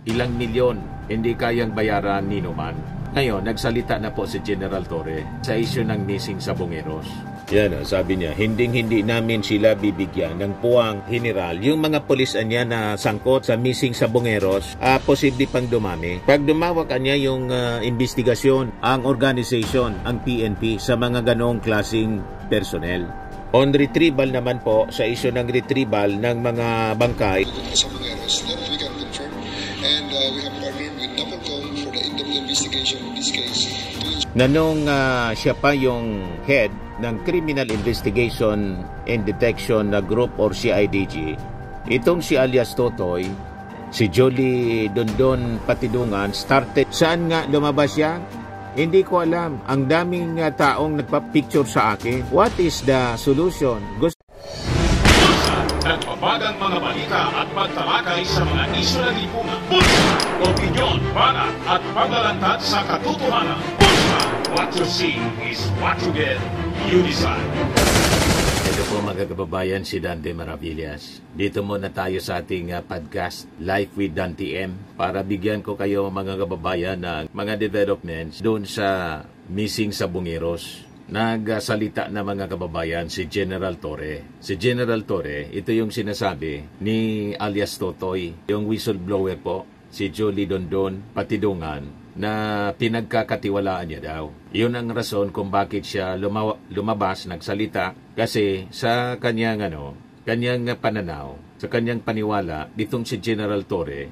ilang milyon hindi kayang bayaran ni Numan. Ngayon, nagsalita na po si General Torre sa issue ng missing Sabongeros. Yan, sabi niya, hindi namin sila bibigyan ng puwang general. Yung mga pulis niya na sangkot sa missing Sabongeros, posible pang dumami. Pag dumawak niya yung investigasyon, ang organization, ang PNP, sa mga ganoong klaseng personnel. On retrieval naman po, sa issue ng retrieval ng mga bangkay, Sabongeros, that we can confirm. And we have partnered with Napolcom for the in-depth investigation in this case. Na nung siya pa yung head ng Criminal Investigation and Detection na Group or CIDG, itong si alias Totoy, si Jolie Dondon Patidungan, started. Saan nga lumabas yan? Hindi ko alam. Ang daming taong nagpa-picture sa akin. What is the solution? Nagpapagang mga balita at pagtalakay sa mga isyu na lipungan. Bulsa! Opinyon, banat at paglalantad sa katotohanan. Bulsa! What you see is what you get. You decide. Ito po mga kababayan, si Dante Maravillas. Dito muna tayo sa ating podcast, Life with Dante M, para bigyan ko kayo mga kababayan ng mga developments doon sa missing Sabongeros. Nagsalita na mga kababayan si General Torre. Si General Torre, ito yung sinasabi ni alias Totoy, yung whistleblower po, si Jolie Dondon Patidungan, na pinagkakatiwalaan niya daw. Yun ang rason kung bakit siya lumabas, nagsalita, kasi sa kanyang pananaw, sa kanyang paniwala, ditong si General Torre,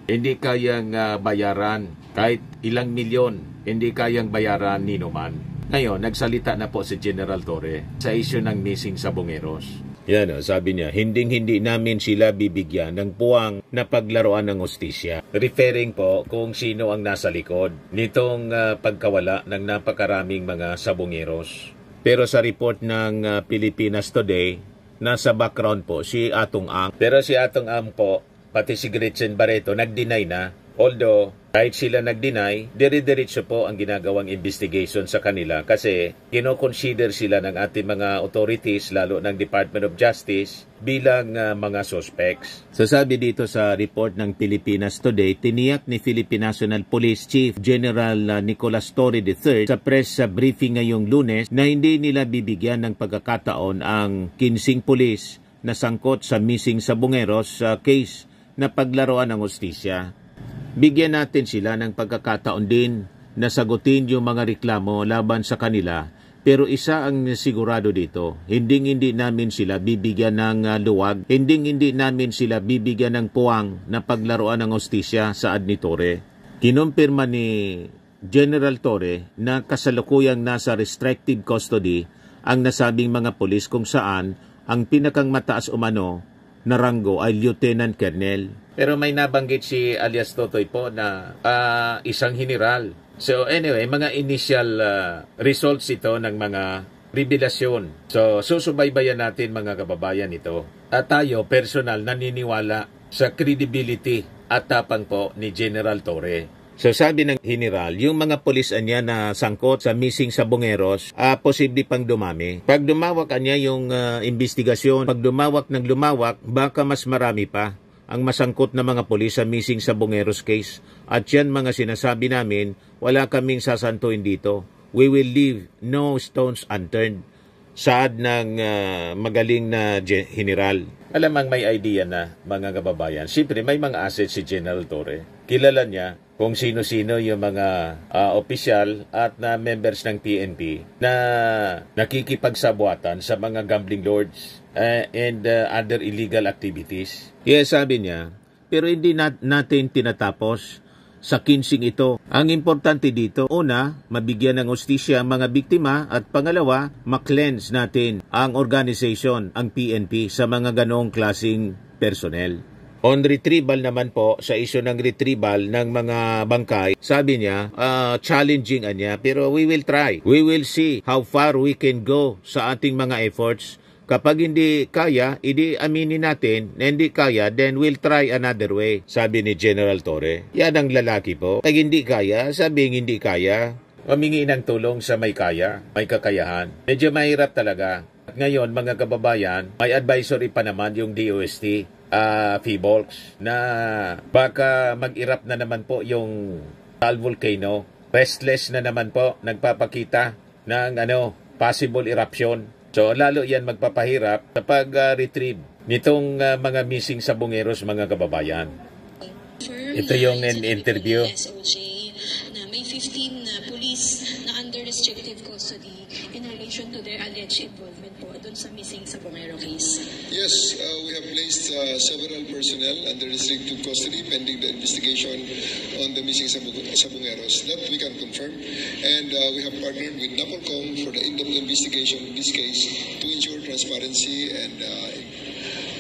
hindi kayang bayaran kahit ilang milyon, hindi kayang bayaran ni Numan. Ngayon, nagsalita na po si General Torre sa issue ng missing Sabongeros. Yan, sabi niya, hindi namin sila bibigyan ng puwang na paglaruan ng hustisya. Referring po kung sino ang nasa likod nitong pagkawala ng napakaraming mga Sabongeros. Pero sa report ng Pilipinas Today, nasa background po si Atong Ang. Pero si Atong Ang po, pati si Gretchen Barreto, nag-deny na. Although, kahit sila nag-deny, dire-diretso po ang ginagawang investigation sa kanila kasi kino-consider sila ng ating mga authorities, lalo ng Department of Justice, bilang mga suspects. Sasabi dito sa report ng Pilipinas Today, tiniyak ni Philippine National Police Chief General Nicolas Torre III sa press briefing ngayong Lunes na hindi nila bibigyan ng pagkakataon ang 15 pulis na sangkot sa missing Sabongeros case na paglaruan ng hustisya. Bigyan natin sila ng pagkakataon din na sagutin yung mga reklamo laban sa kanila, pero isa ang sigurado dito, hindi namin sila bibigyan ng luwag, hindi namin sila bibigyan ng puwang na paglaruan ng hustisya saad ni Torre. Kinumpirma ni General Torre na kasalukuyang nasa restricted custody ang nasabing mga pulis kung saan ang pinakang mataas umano na ranggo ay Lieutenant Colonel. Pero may nabanggit si alias Totoy po na isang general. So anyway, mga initial results ito ng mga revelasyon. So susubaybayan natin mga kababayan ito. At tayo personal naniniwala sa credibility at tapang po ni General Torre. So sabi ng general, yung mga pulis niya na sangkot sa missing Sabongeros, posible pang dumami. Pag dumawak niya yung investigasyon, pag lumawak, baka mas marami pa ang masangkot na mga pulis sa missing Sabongeros case. At yan mga sinasabi namin, wala kaming sasantuin dito. We will leave no stones unturned. Saad ng magaling na general. Alamang may idea na mga kababayan. Siyempre may mga assets si General Torre. Kilala niya kung sino-sino yung mga opisyal at na members ng PNP na nakikipagsabuatan sa mga gambling lords and other illegal activities. Yes, sabi niya, pero hindi natin tinatapos sa 15 ito. Ang importante dito, una, mabigyan ng hustisya ang mga biktima at pangalawa, ma-cleanse natin ang organization, ang PNP sa mga ganoong klaseng personnel. On retrieval naman po, sa issue ng retrieval ng mga bangkay, sabi niya, challenging niya, pero we will try. We will see how far we can go sa ating mga efforts. Kapag hindi kaya, aminin natin na hindi kaya, then we'll try another way, sabi ni General Torre. Yan ang lalaki po. Pag hindi kaya, sabihin hindi kaya. Humingi ng tulong sa may kaya, may kakayahan. Medyo mahirap talaga Ngayon, mga kababayan, may advisory pa naman yung DOST, PHIVOLCS, na baka mag-erupt na naman po yung Taal Volcano. Restless na naman po, nagpapakita ng possible eruption. So, lalo yan magpapahirap sa pag-retrieve nitong mga missing sabongeros, mga kababayan. Ito yung interview. SOJ na may 15 na police na under restrictive custody in relation to their alleged involvement po dun sa missing Sabongero case. Yes, we have placed several personnel under restrictive custody pending the investigation on the missing Sabongeros. That we can confirm. And we have partnered with NAPOLCOM for the in-depth investigation in this case to ensure transparency and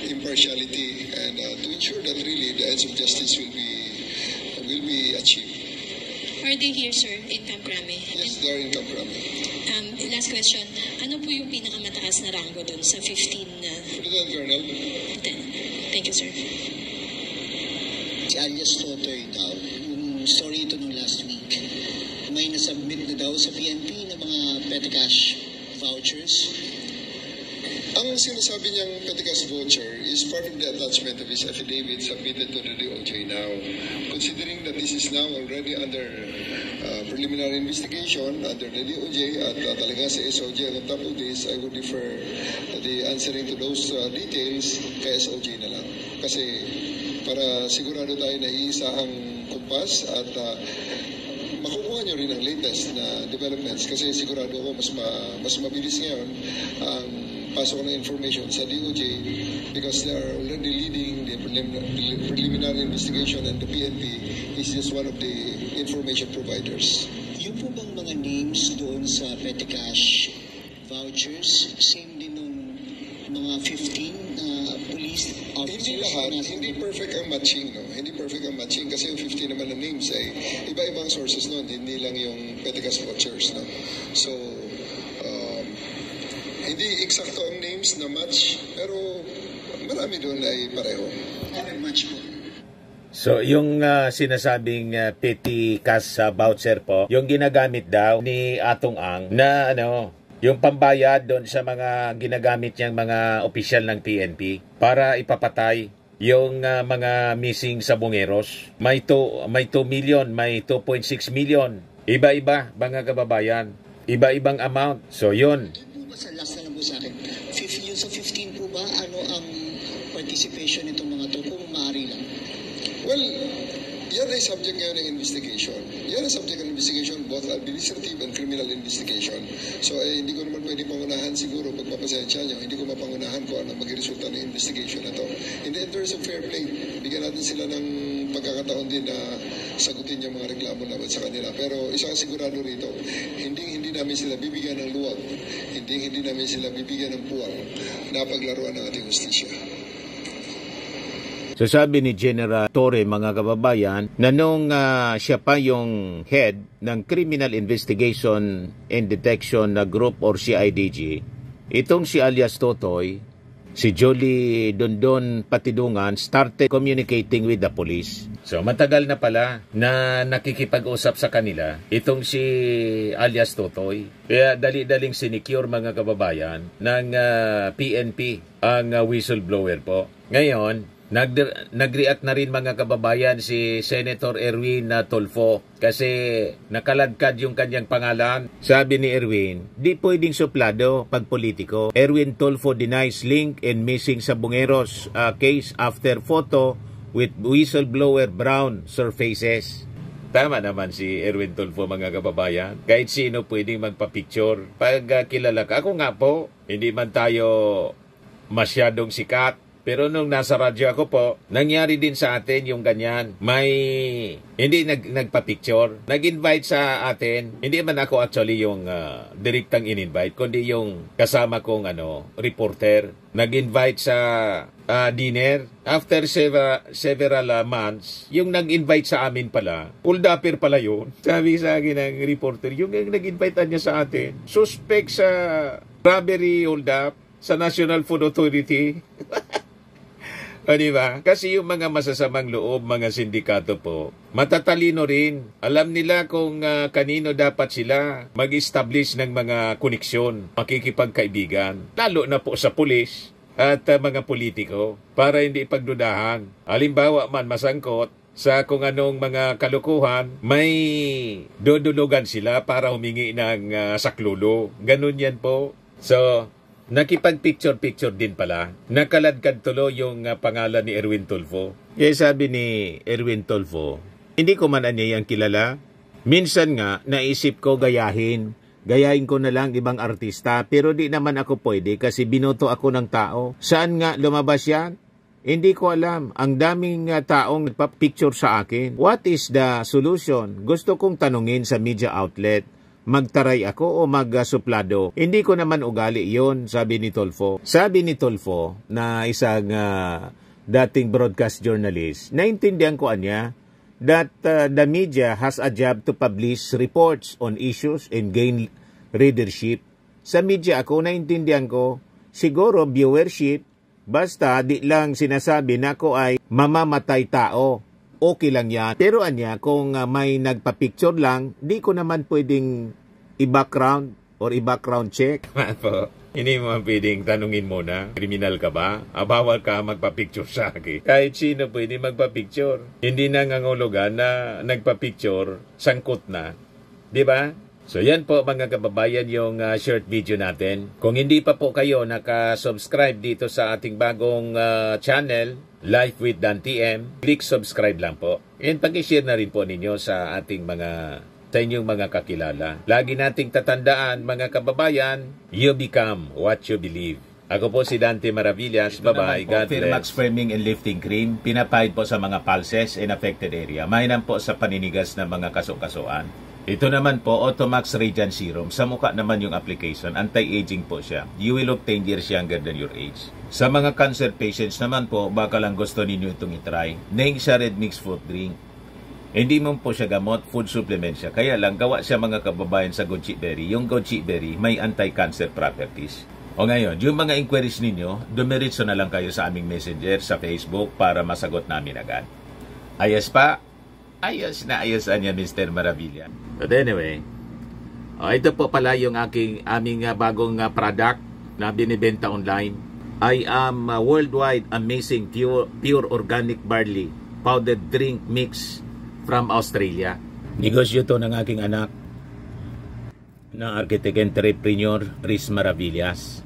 impartiality and to ensure that really the ends of justice will be achieved. Are they here, sir, in Camp Crame? Yes, they are in Camp Crame. Last question. Ano po yung pinakamataas na rango doon sa 15 na... Lieutenant Colonel. Thank you, sir. Si alias Totoy daw, yung story ito nung last week, may nasubmit na daw sa PNP ng mga petty cash vouchers. Ang sinasabi niyang petty cash voucher is part of the attachment of his affidavit submitted to the DOJ now. Considering that this is now already under preliminary investigation under the DOJ at talaga sa SOJ, on top of this, I would defer the answering to those details kay SOJ na lang. Kasi para sigurado tayo na iisahang kumpas at makukuha nyo rin ang latest na developments kasi sigurado ako mas mabilis ngayon ang pasok ng information sa DOJ because they are already leading the preliminary investigation and the PNP is just one of the information providers. Yung po bang mga names doon sa petty cash vouchers, same din nung mga 15 police officers? Hindi lahat, hindi perfect ang matching, no? Hindi perfect ang matching kasi yung 15 naman na names ay iba-ibang sources noon, hindi lang yung petty cash vouchers, no? So, hindi eksakto ang names na match, pero marami doon ay pareho. Match po. So, yung sinasabing petty cash voucher po, yung ginagamit daw ni Atong Ang na yung pambayad doon sa mga ginagamit niyang mga opisyal ng PNP para ipapatay yung mga missing sabongeros. May 2 million, may 2.6 million. Iba-iba, mga kababayan. Iba-ibang amount. So, yun. Sa last na lang po sa akin, yung sa 15 po ba, ano ang participation nitong mga to kung maaari lang? Well, yan ay subject ngayon ng investigation. Yan ay subject ng investigation, both administrative and criminal investigation. So, hindi ko naman pwede pangunahan siguro, pagpapasensya nyo, hindi ko mapangunahan kung ano magresulta ng investigation na to. In the interest of fair play, bigyan natin sila ng pagkakataon din na sagutin yung mga reklamo naman sa kanila. Pero isang sigurado rito, hindi namin sila bibigyan ng luwag, hindi namin sila bibigyan ng puwang na paglaruan ng ating justisya. So sabi ni General Torre, mga kababayan, na nung siya pa yung head ng Criminal Investigation and Detection na Group or CIDG, itong si alias Totoy, si Jolie Dondon Patidungan, started communicating with the police. So matagal na pala na nakikipag-usap sa kanila itong si alias Totoy. Kaya dali-daling sinecure, mga kababayan, ng PNP ang whistleblower po. Ngayon, nag-react na rin, mga kababayan, si Senator Erwin Tulfo kasi nakaladkad yung kanyang pangalan. Sabi ni Erwin, di pwedeng suplado pag politiko. Erwin Tulfo denies link in missing Sabongeros case after photo with whistleblower Brown surfaces. Tama naman si Erwin Tulfo, mga kababayan. Kahit sino pwedeng magpa-picture. Pag kilala ka, ako nga po, hindi man tayo masyadong sikat. Pero nung nasa radyo ako po, nangyari din sa atin yung ganyan. Hindi nagpa-picture. Nag-invite sa atin. Hindi man ako actually yung direktang in-invite, kundi yung kasama kong reporter. Nag-invite sa dinner. After several months, yung nag-invite sa amin pala, uldapper pala yun. Sabi sa akin ng reporter, yung nag-invite niya sa atin, suspect sa robbery hold up sa National Food Authority. O diba? Kasi yung mga masasamang loob, mga sindikato po, matatalino rin. Alam nila kung kanino dapat sila mag-establish ng mga koneksyon, makikipagkaibigan, lalo na po sa pulis at mga politiko, para hindi ipagdudahan. Halimbawa man masangkot sa kung anong mga kalukuhan, may dudulugan sila para humingi ng saklolo. Ganun yan po. So, nakipag-picture-picture din pala. Nakaladkad tuloy yung pangalan ni Erwin Tulfo. Kaya sabi ni Erwin Tulfo, hindi ko man niya yung kilala. Minsan nga, naisip ko gayahin. Gayahin ko na lang ibang artista, pero di naman ako pwede kasi binoto ako ng tao. Saan nga lumabas yan? Hindi ko alam. Ang daming taong nagpa-picture sa akin. What is the solution? Gusto kong tanungin sa media outlet. Magtaray ako o magsuplado? Hindi ko naman ugali yon, sabi ni Tulfo. Sabi ni Tulfo na isang dating broadcast journalist, naintindihan ko niya that the media has a job to publish reports on issues and gain readership. Sa media ako, naintindihan ko, siguro viewership, basta di lang sinasabi na ako ay mamamatay tao. Okay lang yan. Pero kung may nagpa-picture lang, di ko naman pwedeng i-background or i-background check. Hindi mo pwedeng tanungin muna, kriminal ka ba? Bawal ka magpa-picture sa akin. Kahit sino pwede magpa-picture. Hindi na ngangulugan na nagpa-picture, sangkot na. Di ba? So yan po mga kababayan yung short video natin. Kung hindi pa po kayo naka-subscribe dito sa ating bagong channel, Life with Dan TM, click subscribe lang po. And pag-share na rin po ninyo sa ating sa inyong mga kakilala. Lagi nating tatandaan mga kababayan, you become what you believe. Ako po si Dante Maravillas. Bye-bye. God bless. Firmax Firming and Lifting Cream, pinapahid po sa mga pulses in affected area. Mainam po sa paninigas ng mga kaso-kasuan. Ito naman po, Automax Radiant Serum. Sa mukha naman yung application. Anti-aging po siya. You will look 10 years younger than your age. Sa mga cancer patients naman po, baka lang gusto ninyo itong itry. Ning siya red mixed fruit drink. Hindi mo po siya gamot, food supplement siya. Kaya lang, gawa siya mga kababayan sa goji berry. Yung goji berry, may anti-cancer properties. O ngayon, yung mga inquiries ninyo, dumiritso na lang kayo sa aming messenger sa Facebook para masagot namin agad. Ayos pa? Ayos na ayos niya, Mr. Maravilla. But anyway, ito po pala yung aming bagong product na binibenta online. I am worldwide amazing pure organic barley powdered drink mix from Australia. Negosyo to ng aking anak na architect entrepreneur Riz Maravillas.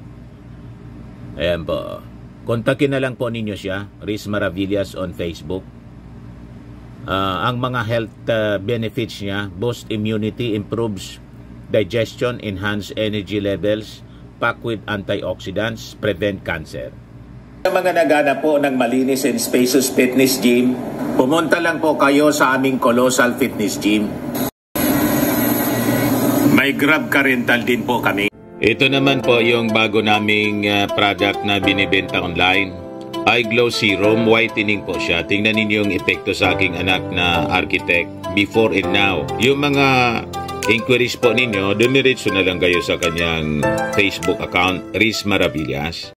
Ayan po. Kontakin na lang po ninyo siya, Riz Maravillas on Facebook. Ang mga health benefits niya, boost immunity, improves digestion, enhance energy levels, packed with antioxidants, prevent cancer. Sa mga naghanap po ng malinis and spacious fitness gym, pumunta lang po kayo sa aming Colossal Fitness Gym. May Grab car rental din po kami. Ito naman po yung bago naming product na binibenta online. Eye Glow Serum, whitening po siya. Tingnan ninyo yung epekto sa aking anak na architect before and now. Yung mga inquiries po ninyo, dumiretso na lang kayo sa kanyang Facebook account, Riz Maravillas.